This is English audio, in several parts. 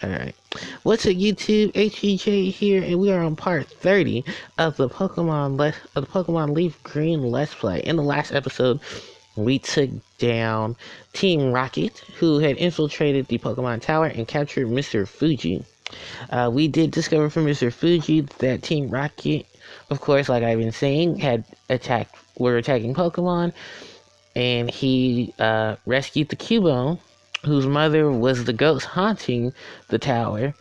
Alright. What's up, YouTube? HPJ here, and we are on part 30 of the Pokemon Leaf Green Let's Play. In the last episode, we took down Team Rocket, who had infiltrated the Pokemon Tower and captured Mr. Fuji. We did discover from Mr. Fuji that Team Rocket, of course, like I've been saying, were attacking Pokemon, and he rescued the Cubone, whose mother was the ghost haunting the tower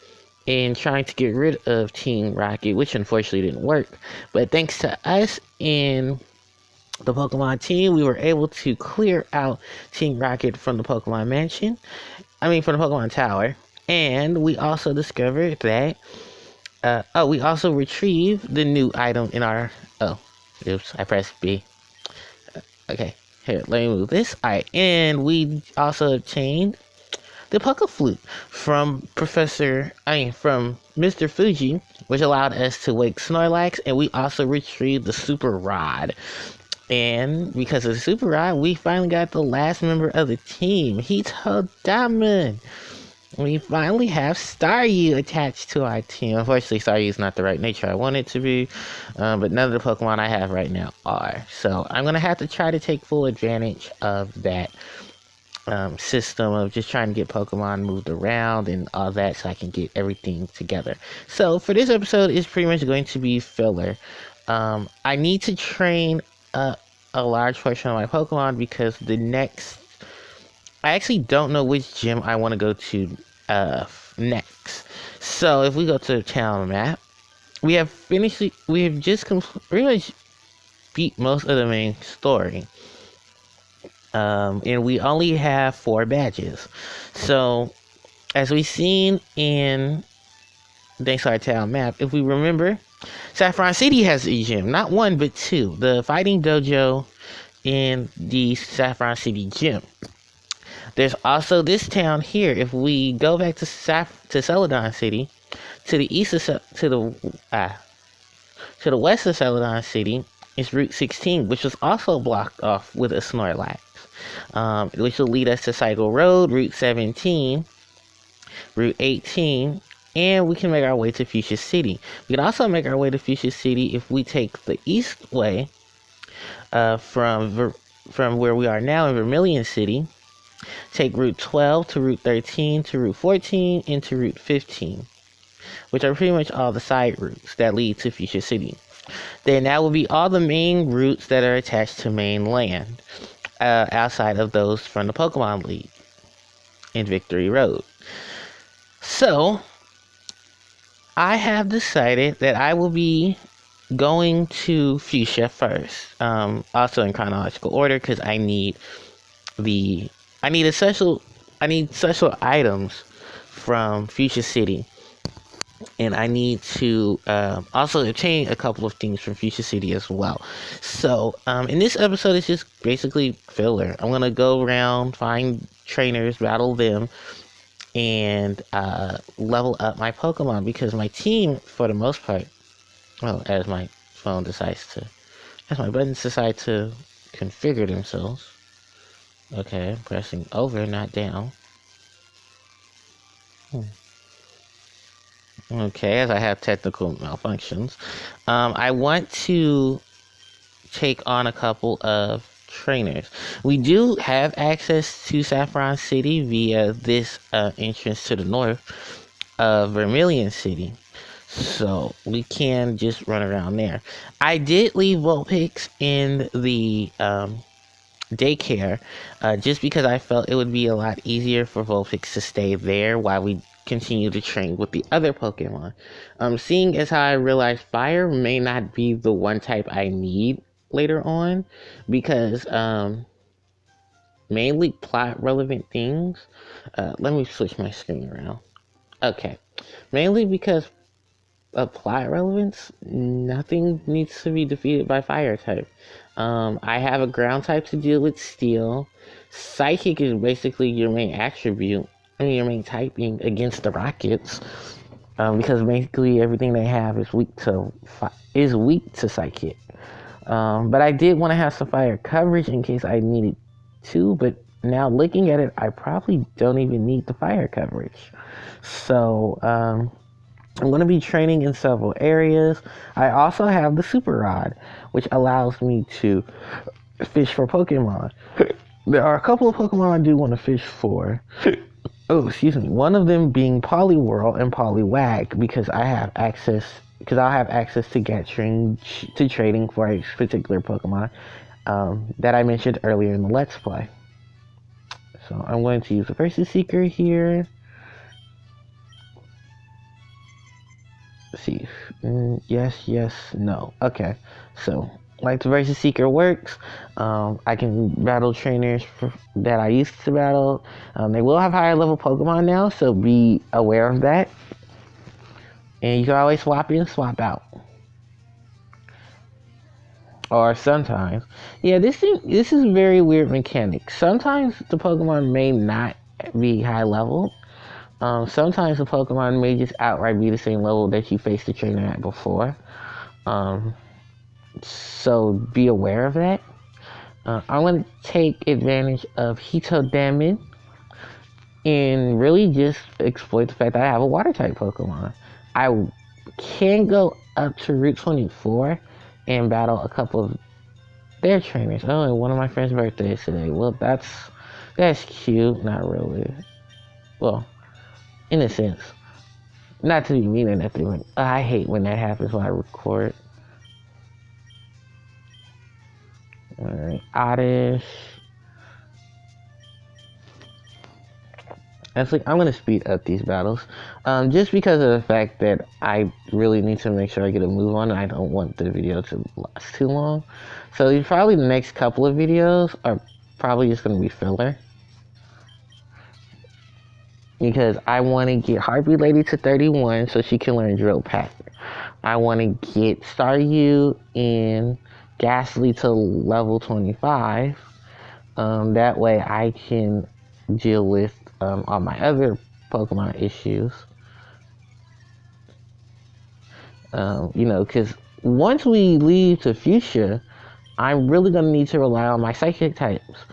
and trying to get rid of Team Rocket, which unfortunately didn't work. But thanks to us and the Pokemon team, we were able to clear out Team Rocket from the Pokemon Mansion. From the Pokemon Tower. And we also discovered that, we also retrieved the new item in our, oops, I pressed B. Okay, here, let me move this. Alright, and we also obtained the Pucka Flute from from Mr. Fuji, which allowed us to wake Snorlax, and we also retrieved the Super Rod. And because of the Super Rod, we finally got the last member of the team, Hito Diamond. We finally have Staryu attached to our team. Unfortunately, Staryu is not the right nature I want it to be, but none of the Pokemon I have right now are. So I'm going to have to try to take full advantage of that system of just trying to get Pokemon moved around and all that so I can get everything together. So for this episode, it's pretty much going to be filler. I need to train a large portion of my Pokemon because I actually don't know which gym I want to go to next. So if we go to the town map, we have just pretty much beat most of the main story. And we only have 4 badges. So as we've seen in thanks to our town map, if we remember, Saffron City has a gym, not 1 but 2. The Fighting Dojo and the Saffron City gym. There's also this town here. If we go back to Celadon City, to the east of to the west of Celadon City is Route 16, which was also blocked off with a Snorlax, which will lead us to Cycle Road, Route 17, Route 18, and we can make our way to Fuchsia City. We can also make our way to Fuchsia City if we take the east way from where we are now in Vermilion City. Take Route 12 to Route 13 to Route 14 into Route 15, which are pretty much all the side routes that lead to Fuchsia City. Then that will be all the main routes that are attached to mainland, outside of those from the Pokemon League in Victory Road. So, I have decided that I will be going to Fuchsia first, also in chronological order, because I need special items from Fuchsia City, and I need to also obtain a couple of things from Fuchsia City as well. So in this episode, it's just basically filler. I'm gonna go around, find trainers, battle them, and level up my Pokemon, because my team, for the most part, as my buttons decide to configure themselves. Okay, I'm pressing over, not down. Okay, as I have technical malfunctions. I want to take on a couple of trainers. We do have access to Saffron City via this entrance to the north of Vermilion City. So we can just run around there. I did leave Vulpix in the daycare, just because I felt it would be a lot easier for Vulpix to stay there while we continue to train with the other Pokemon. Seeing as how I realized fire may not be the one type I need later on, because mainly plot relevant things. Let me switch my screen around. Okay, mainly because of plot relevance, nothing needs to be defeated by fire type. I have a ground type to deal with steel. Psychic is basically your main attribute, your main typing against the Rockets, because basically everything they have is weak to Psychic. But I did want to have some fire coverage in case I needed to, but Now, looking at it, I probably don't even need the fire coverage. So, I'm going to be training in several areas. I also have the super rod, which allows me to fish for Pokemon. There are a couple of Pokemon I do want to fish for. Oh, excuse me. One of them being Poliwhirl and Poliwag, because I'll have access to getting to trading for a particular Pokemon that I mentioned earlier in the Let's Play. So I'm going to use the Versus Seeker here. Let's see. Yes, no. Okay. So, like the Versus Seeker works, I can battle trainers that I used to battle. They will have higher level Pokemon now, so be aware of that. And you can always swap in, swap out. Or sometimes. Yeah, this is a very weird mechanic. Sometimes the Pokemon may not be high level. Sometimes the Pokemon may just outright be the same level that you faced the trainer at before. So be aware of that. I'm going to take advantage of Hitodamon and really just exploit the fact that I have a water type Pokemon. I can go up to Route 24 and battle a couple of their trainers. Oh, and one of my friend's birthdays today. Well, that's cute. Not really. Well, in a sense. Not to be mean or nothing, but I hate when that happens when I record. Alright, Oddish. Actually, I'm going to speed up these battles. Just because of the fact that I really need to make sure I get a move on. And I don't want the video to last too long. So probably the next couple of videos are probably just going to be filler. Because I want to get Harpie Lady to 31 so she can learn Drill Peck. I want to get Staryu and Ghastly to level 25. That way I can deal with all my other Pokemon issues. Because once we leave to Fuchsia, I'm really going to need to rely on my Psychic types.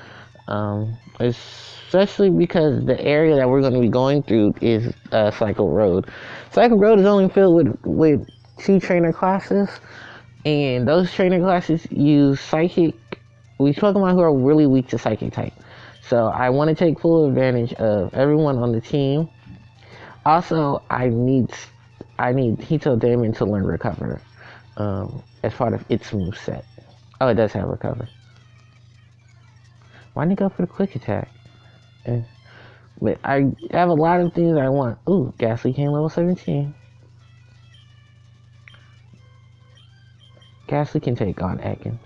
Especially because the area that we're going to be going through is Cycle Road. Cycle Road is only filled with 2 trainer classes, and those trainer classes use Psychic. We Pokemon who are really weak to Psychic type. So I want to take full advantage of everyone on the team. Also, I need Hitodamon to learn Recover as part of its moveset. Oh, it does have Recover. Why didn't it go for the Quick Attack? But I have a lot of things I want. Ooh, Ghastly came level 17. Ghastly can take on Ekans.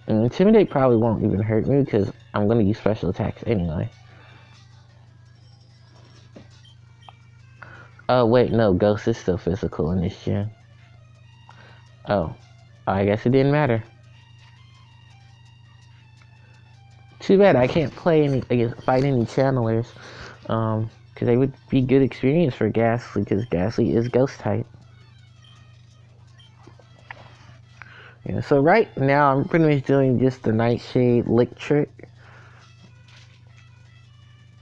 And Intimidate probably won't even hurt me because I'm going to use special attacks anyway. Oh, wait, no. Ghost is still physical in this gen. Oh, I guess it didn't matter. Too bad I can't fight any channelers. Because they would be good experience for Ghastly because Ghastly is Ghost type. Yeah, so right now I'm pretty much doing just the Nightshade Lick trick.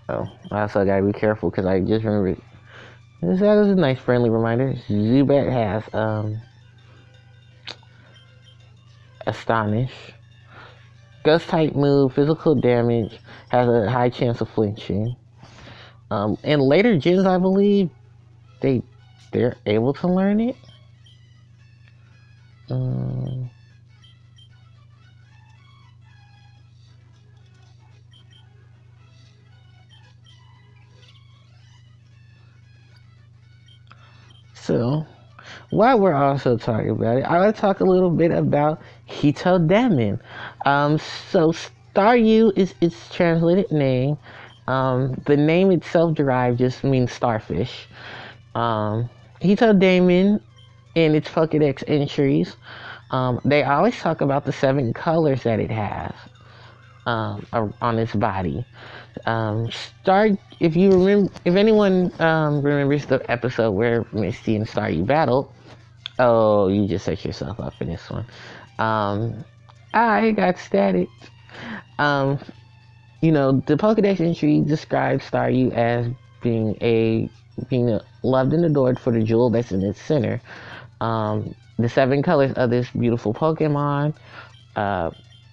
Oh, I also gotta be careful because I just remembered. That is a nice friendly reminder. Zubat has Astonish. Ghost type move, physical damage, has a high chance of flinching. In later gens, I believe they're able to learn it. So, while we're also talking about it, I want to talk a little bit about Hitodamon. So Staryu is its translated name. The name itself derived just means starfish. Hitodamon in its Pokédex entries, they always talk about the 7 colors that it has on its body. If anyone remembers the episode where Misty and Staryu battled, oh, you just set yourself up for this one. I got static. Um, the Pokedex entry describes Staryu as being loved and adored for the jewel that's in its center. The 7 colors of this beautiful Pokemon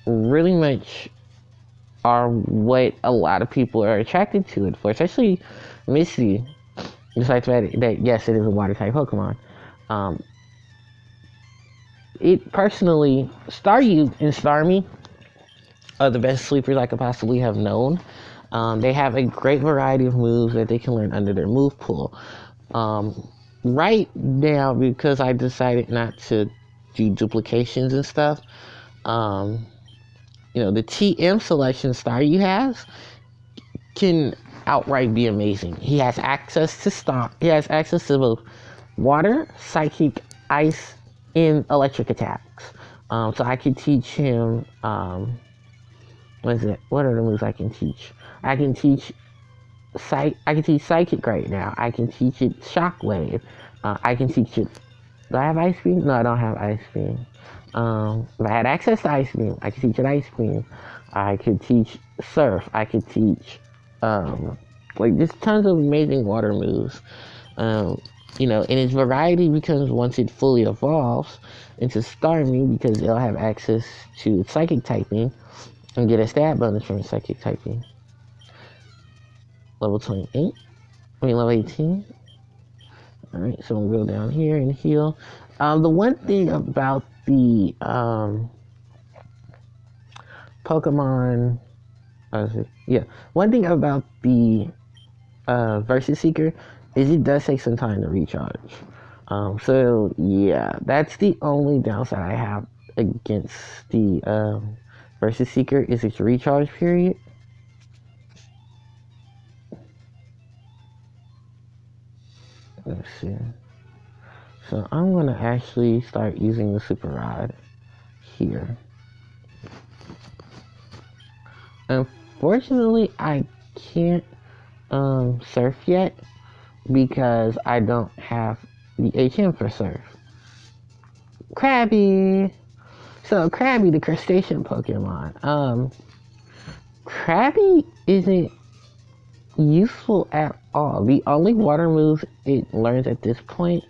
really much are what a lot of people are attracted to it for, especially Misty. Besides that yes, it is a water type Pokemon. Um, it personally, Staryu and Starmie are the best sleepers I could possibly have known. They have a great variety of moves that they can learn under their move pool. Right now, because I decided not to do duplications and stuff, the TM selection Staryu has can outright be amazing. He has access to He has access to both water, psychic, ice, and electric attacks. So I could teach him. What is it? What are the moves I can teach? I can teach I can teach psychic right now. I can teach it shockwave. I can teach it. Do I have ice beam? No, I don't have ice beam. If I had access to ice beam, I could teach it ice beam. I could teach surf. I could teach just tons of amazing water moves. And its variety becomes once it fully evolves into Starmie because it'll have access to its psychic typing and get a stat bonus from its psychic typing. Level 28. Level 18. Alright, so we'll go down here and heal. The one thing about the Pokemon... one thing about the Versus Seeker is it does take some time to recharge. So, yeah, that's the only downside I have against the Versus Seeker is its recharge period. Let's see. So I'm going to actually start using the Super Rod here. Unfortunately, I can't surf yet because I don't have the HM for surf. Krabby! So Krabby, the crustacean Pokemon. Krabby isn't useful at all. The only water moves it learns at this point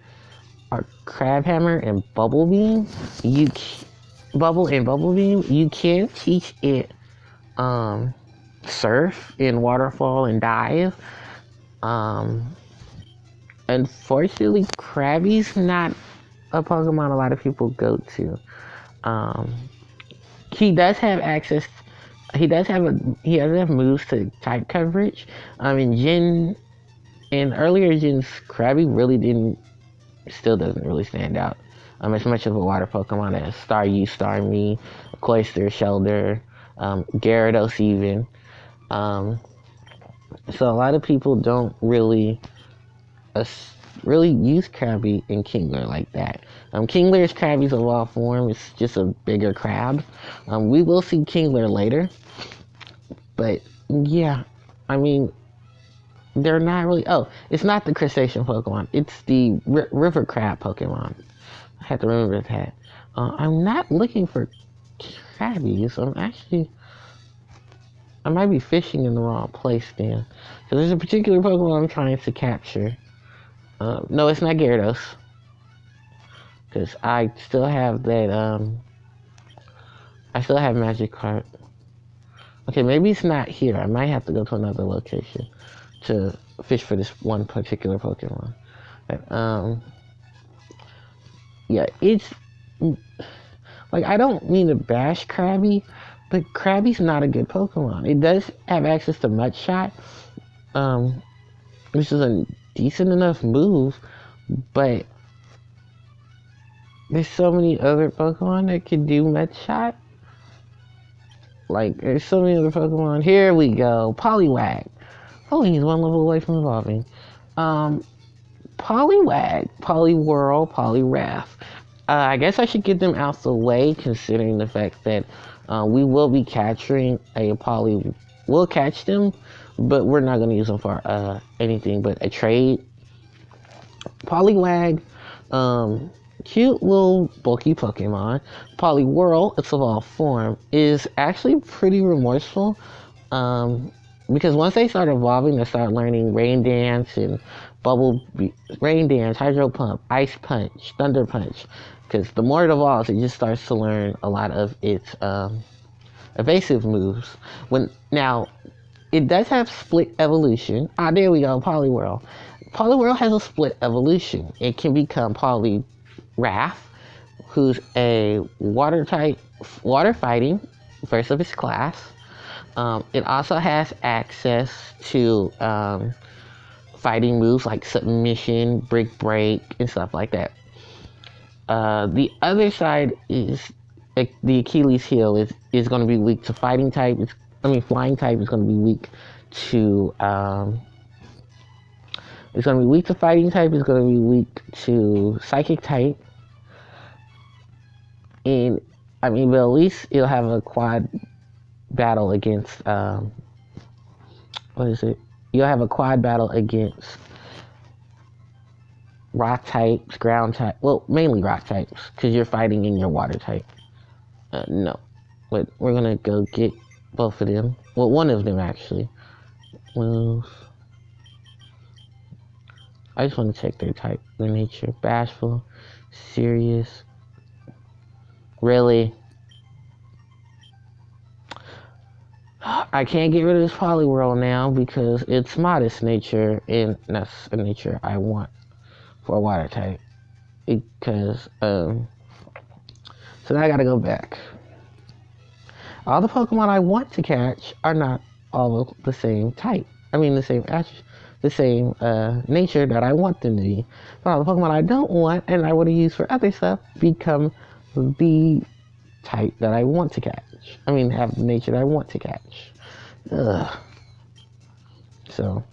are Crab Hammer and Bubble Beam. Bubble Beam. You can teach it surf and waterfall and dive. Unfortunately, Krabby's not a Pokemon a lot of people go to. He does have access. He does have moves to type coverage. In earlier gens, Krabby really still doesn't really stand out. As much of a water Pokemon as Staryu, Starmie, Cloyster, Shelder, Gyarados even. So a lot of people don't really use Krabby and Kingler like that. Kingler is Krabby's evolved form. It's just a bigger crab. We will see Kingler later. But, yeah, they're not really... Oh, it's not the crustacean Pokemon. It's the river crab Pokemon. I have to remember that. I'm not looking for Krabbies. I might be fishing in the wrong place then. So there's a particular Pokemon I'm trying to capture. No, it's not Gyarados. Because I still have that, I still have Magikarp. Okay, maybe it's not here. I might have to go to another location to fish for this one particular Pokemon. But, yeah, it's... I don't mean to bash Krabby, but Krabby's not a good Pokemon. It does have access to Mudshot, which is a decent enough move, but there's so many other Pokemon that can do Mudshot. There's so many other Pokemon. Here we go. Poliwag. Oh, he's one level away from evolving. Poliwag, Poliwhirl, Poliwrath. I guess I should get them out the way, considering the fact that we will be capturing a We'll catch them, but we're not going to use them for anything but a trade. Poliwag, cute little bulky Pokemon. Poliwhirl, its evolved form, is actually pretty remorseful. Um, because once they start evolving, they start learning Rain Dance and Rain Dance, Hydro Pump, Ice Punch, Thunder Punch. Because the more it evolves, it just starts to learn a lot of its evasive moves. Now it does have split evolution. Ah, there we go, Poliwhirl. Poliwhirl has a split evolution. It can become Poliwrath, who's a water type, water fighting, first of its class. It also has access to fighting moves like submission, brick break, and stuff like that. The other side is the Achilles heel is going to be weak to fighting type. Flying type is going to be weak to. It's going to be weak to fighting type. It's going to be weak to psychic type. And but at least it'll have a quad battle against. What is it? You'll have a quad battle against rock types, ground type. Well, mainly rock types, because you're fighting in your water type. No, but we're gonna go get both of them. Well, one of them actually. Well, I just want to check their type, their nature. Bashful, serious. Really? I can't get rid of this Poliwhirl now because it's modest nature, and that's a nature I want for a water type. Because, so now I gotta go back. All the Pokemon I want to catch are not all the same type. The same nature that I want them to be. But all the Pokemon I don't want and I want to use for other stuff become the type that I want to catch. Have the nature that I want to catch. Ugh. So,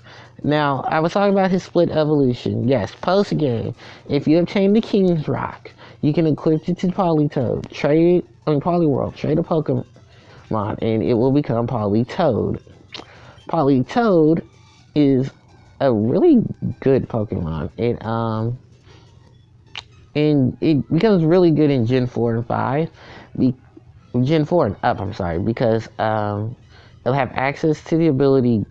now, I was talking about his split evolution. Yes, post-game, if you obtain the King's Rock, you can equip it to Poliwhirl, trade a Pokemon, and it will become Politoed. Politoed is a really good Pokemon. It becomes really good in Gen 4 and 5. Gen 4 and up, because it'll have access to the ability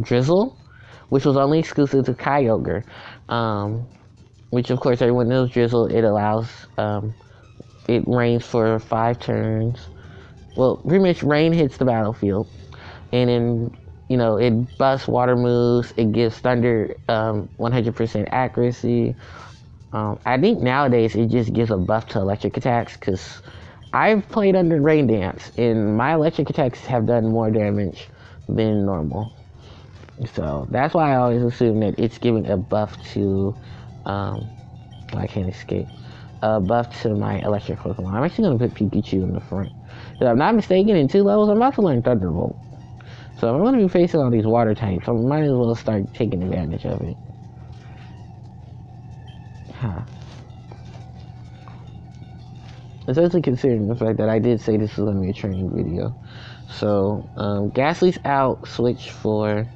Drizzle, which was only exclusive to Kyogre. Which, of course, everyone knows Drizzle. It allows, it rains for 5 turns. Well, pretty much rain hits the battlefield. And then, it busts water moves. It gives Thunder 100% accuracy. I think nowadays it just gives a buff to electric attacks, because I've played under Rain Dance, and my electric attacks have done more damage than normal. So that's why I always assume that it's giving a buff to, I can't escape, a buff to my electric Pokemon. I'm actually going to put Pikachu in the front. If I'm not mistaken, in 2 levels, I'm about to learn Thunderbolt. So if I'm going to be facing all these water types, I might as well start taking advantage of it. Especially considering the fact that I did say this was going to be a training video. So, Ghastly's out, switch for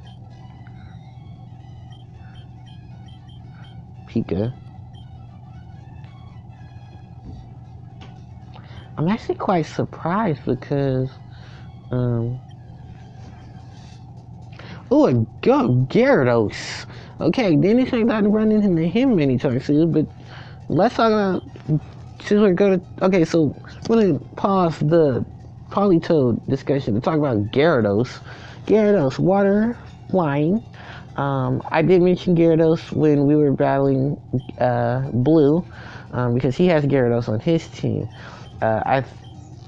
Pika. I'm actually quite surprised because, a Gyarados. Okay, didn't expect that to run into him many times soon, but let's talk about, since we're going to, okay, so I'm going to pause the Politoed discussion to talk about Gyarados. Gyarados, water, flying. I did mention Gyarados when we were battling Blue, because he has Gyarados on his team. I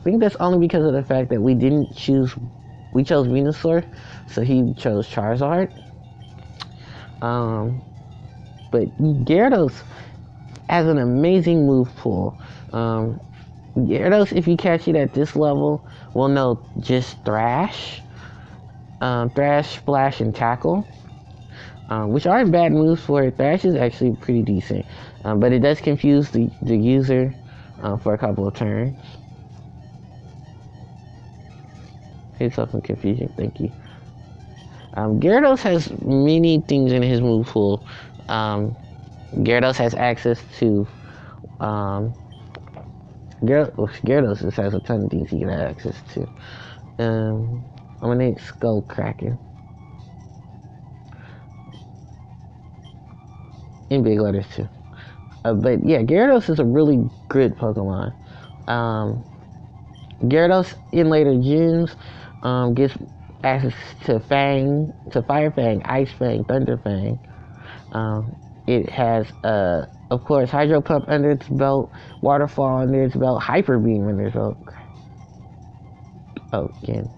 think that's only because of the fact that we chose Venusaur, so he chose Charizard. But Gyarados has an amazing move pool. Gyarados, if you catch it at this level, will know just Thrash, Splash, and Tackle, which aren't bad moves for it. Thrash is actually pretty decent, but it does confuse the user for a couple of turns. Hits up in confusion, thank you. Gyarados has many things in his move pool. Gyarados has access to Gyarados just has a ton of things you can have access to. I'm gonna name Skull Kraken in big letters too. But yeah, Gyarados is a really good Pokemon. Gyarados in later gens gets access to Fire Fang, Ice Fang, Thunder Fang. It has, of course, Hydro Pump under its belt, Waterfall under its belt, Hyper Beam under its belt. Oh, again.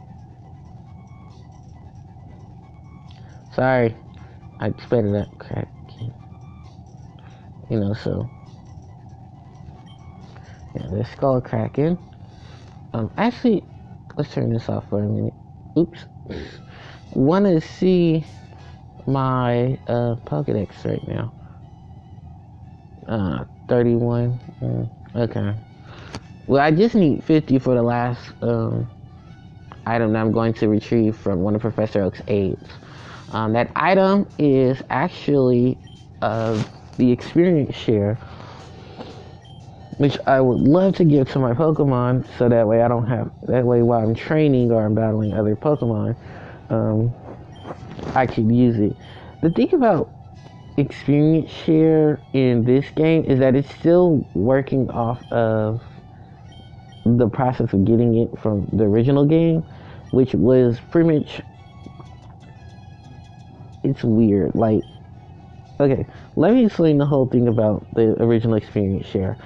Sorry, I sped it up. Crack. So yeah, there's Skull Kraken. Actually, let's turn this off for a minute. Oops. Want to see my Pokedex right now? 31. Okay. Well, I just need 50 for the last item that I'm going to retrieve from one of Professor Oak's aides. That item is actually the experience share, which I would love to give to my Pokemon, so that way while I'm training or I'm battling other Pokemon, I can use it. The thing about experience share in this game is that it's still working off of the process of getting it from the original game, which was pretty much, it's weird. Like, okay, let me explain the whole thing about the original experience share,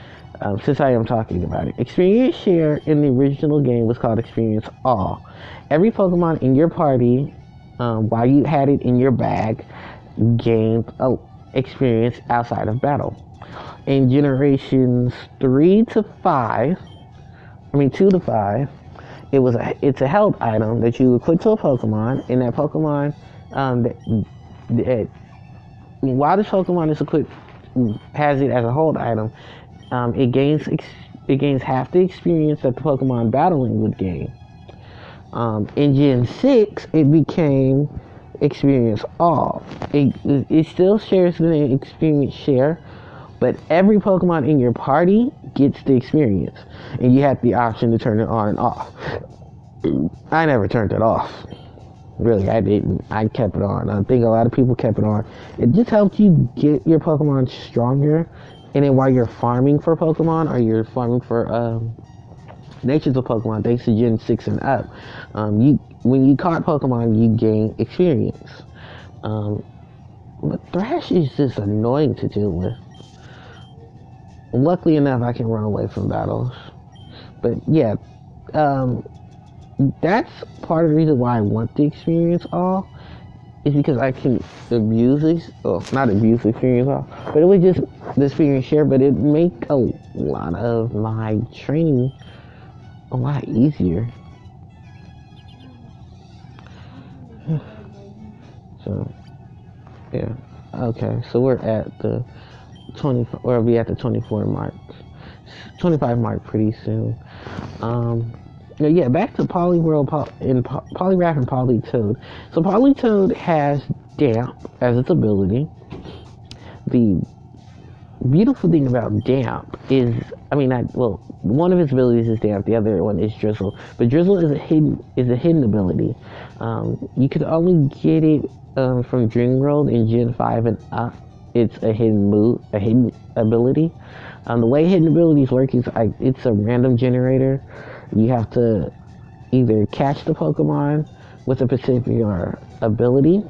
since I am talking about it. Experience share in the original game was called Experience All. Every Pokemon in your party, while you had it in your bag, gained experience outside of battle. In generations 2 to 5, it's a held item that you equip to a Pokemon, and that Pokemon, while this Pokemon is equipped, has it as a hold item, it gains half the experience that the Pokemon battling would gain. In Gen 6, it became Experience All. It still shares the experience share, but every Pokemon in your party gets the experience, and you have the option to turn it on and off. I never turned it off. Really, I didn't. I kept it on. I think a lot of people kept it on. It just helped you get your Pokemon stronger, and then while you're farming for Pokemon, or you're farming for natures of Pokemon, thanks to Gen 6 and up, when you caught Pokemon, you gain experience. But Thrash is just annoying to deal with. Luckily enough, I can run away from battles. But yeah, that's part of the reason why I want the experience all, is because I can abuse this, not abuse the experience all, but it was just the experience share, but it make a lot of my training a lot easier. So, yeah. Okay, so we're at the 20, or we'll be at the 24 mark, 25 mark pretty soon. Yeah, back to Poliwhirl, Poliwrath, and Politoed. So Politoed has Damp as its ability. The beautiful thing about Damp is, one of its abilities is Damp, the other one is Drizzle. But Drizzle is a hidden ability. You could only get it from Dream World in Gen 5 and up. It's a hidden ability. The way hidden abilities work is it's a random generator. You have to either catch the Pokemon with a particular ability,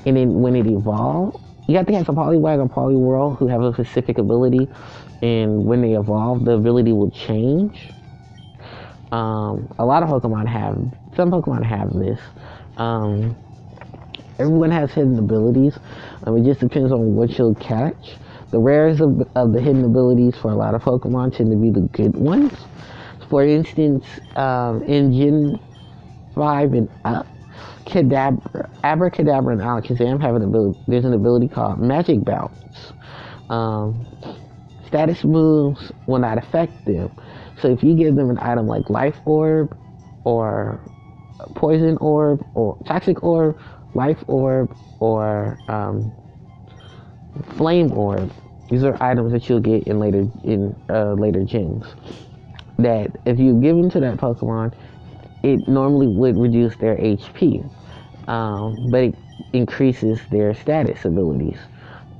and then when it evolves, you have to have a Poliwag or Poliwhirl who have a specific ability, and when they evolve, the ability will change. A lot of Pokemon some Pokemon have this. Everyone has hidden abilities. It just depends on what you'll catch. The rarest of the hidden abilities for a lot of Pokemon tend to be the good ones. For instance, in Gen 5 and up, Abracadabra and Alakazam have an ability. There's an ability called Magic Bounce. Status moves will not affect them. So if you give them an item like Life Orb, or Poison Orb, or Toxic Orb, Life Orb, or Flame Orb, These are items that you'll get in later gens. That if you give them to that Pokemon, it normally would reduce their HP, but it increases their status abilities.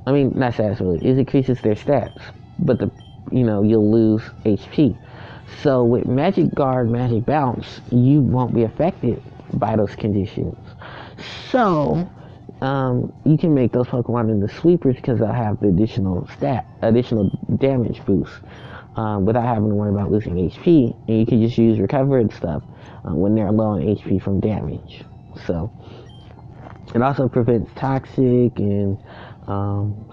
I mean, not status abilities. It increases their stats, but you'll lose HP. So with Magic Guard, Magic Bounce, you won't be affected by those conditions. So you can make those Pokemon into sweepers because they'll have the additional damage boost without having to worry about losing HP. And you can just use recover and stuff when they're low on HP from damage. So it also prevents toxic and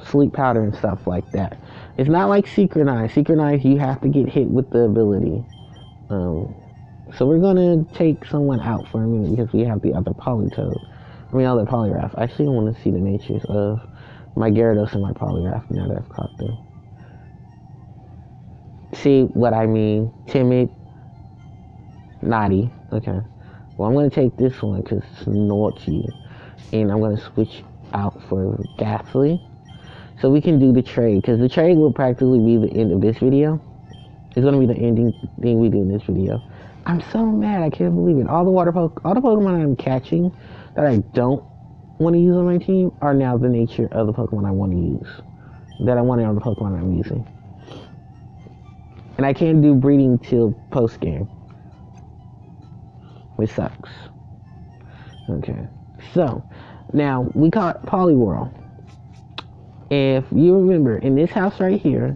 sleep powder and stuff like that. It's not like Synchronize. Synchronize, you have to get hit with the ability. So we're gonna take someone out for a minute because we have the other other Poliwrath. I actually want to see the natures of my Gyarados and my Poliwrath now that I've caught them. See what I mean? Timid, naughty. Okay. Well, I'm gonna take this one because it's naughty, and I'm gonna switch out for Ghastly, so we can do the trade. Because the trade will practically be the end of this video. It's gonna be the ending thing we do in this video. I'm so mad. I can't believe it. All the Pokemon I'm catching that I don't want to use on my team are now the nature of the Pokemon I want to use. That I wanted on the Pokemon I'm using. And I can't do breeding till post game, which sucks. Okay, so now we caught Poliwhirl. If you remember, in this house right here,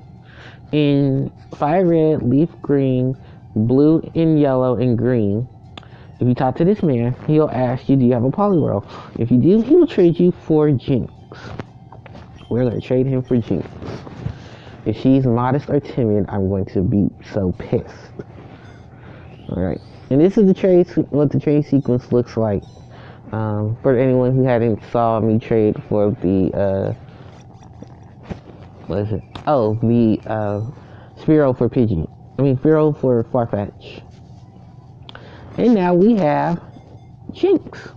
in Fire Red, Leaf Green, Blue and Yellow and Green, if you talk to this man, he'll ask you, do you have a Poliwhirl? If you do, he'll trade you for Jinx. We're going to trade him for Jinx. If she's modest or timid, I'm going to be so pissed. Alright. And this is what the trade sequence looks like. For anyone who hadn't saw me trade for the, what is it? Oh, the, Spearow for Pidgey. Spearow for Farfetch. And now we have Jinx.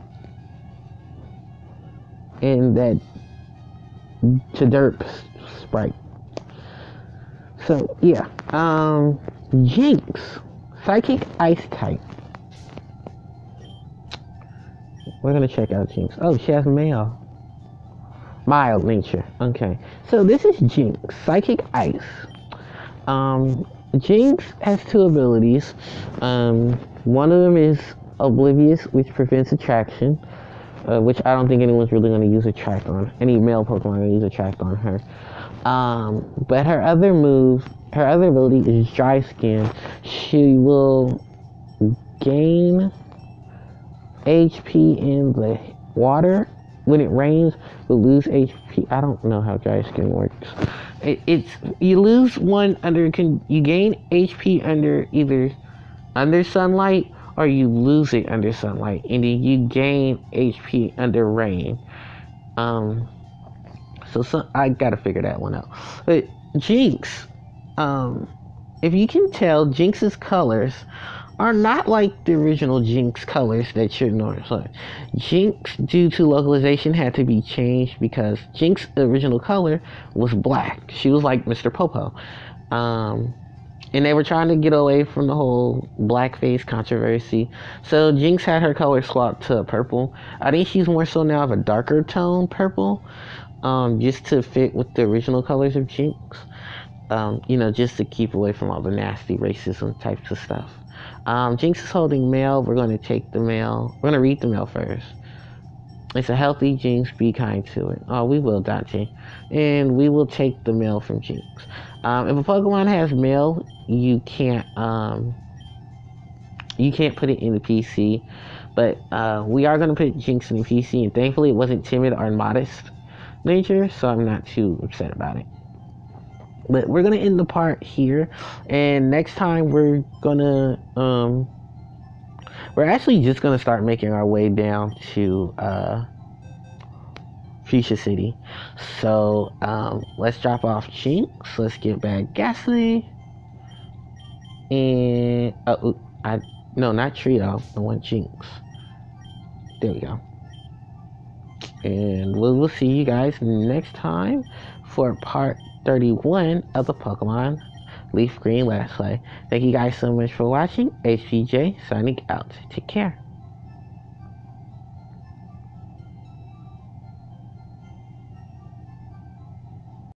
And that Chirp sprite. So, yeah. Jinx. Psychic Ice type. We're gonna check out Jinx. Oh, she has mild nature. Okay. So this is Jinx. Psychic Ice. Jinx has two abilities. One of them is Oblivious, which prevents attraction. Which I don't think anyone's really gonna use Attract on. Any male Pokemon gonna use Attract on her. But her other ability is Dry Skin. She will gain HP in the water. When it rains, we'll lose HP. I don't know how Dry Skin works. You lose one you gain HP under sunlight, or you lose it under sunlight, and then you gain HP under rain. So I gotta figure that one out. But Jinx, if you can tell, Jinx's colors are not like the original Jinx colors that you're normally like. Jinx, due to localization, had to be changed because Jinx's original color was black. She was like Mr. Popo. And they were trying to get away from the whole blackface controversy. So Jinx had her color swapped to purple. I think she's more so now of a darker tone purple. Just to fit with the original colors of Jinx. Just to keep away from all the nasty racism types of stuff. Jinx is holding mail. We're going to take the mail. We're going to read the mail first. It's a healthy Jinx. Be kind to it. Oh, we will, Dante. And we will take the mail from Jinx. If a Pokemon has mail, you can't put it in the PC. But we are going to put Jinx in the PC. And thankfully, it wasn't timid or modest nature. So I'm not too upset about it. But we're gonna end the part here, and next time we're actually just gonna start making our way down to Fuchsia City. So let's drop off Jinx. Let's get back Ghastly, and no, not Trio. I want Jinx. There we go. And we'll see you guys next time for part 31 of the Pokemon Leaf Green Let's Play. Thank you guys so much for watching. HPJ signing out. Take care.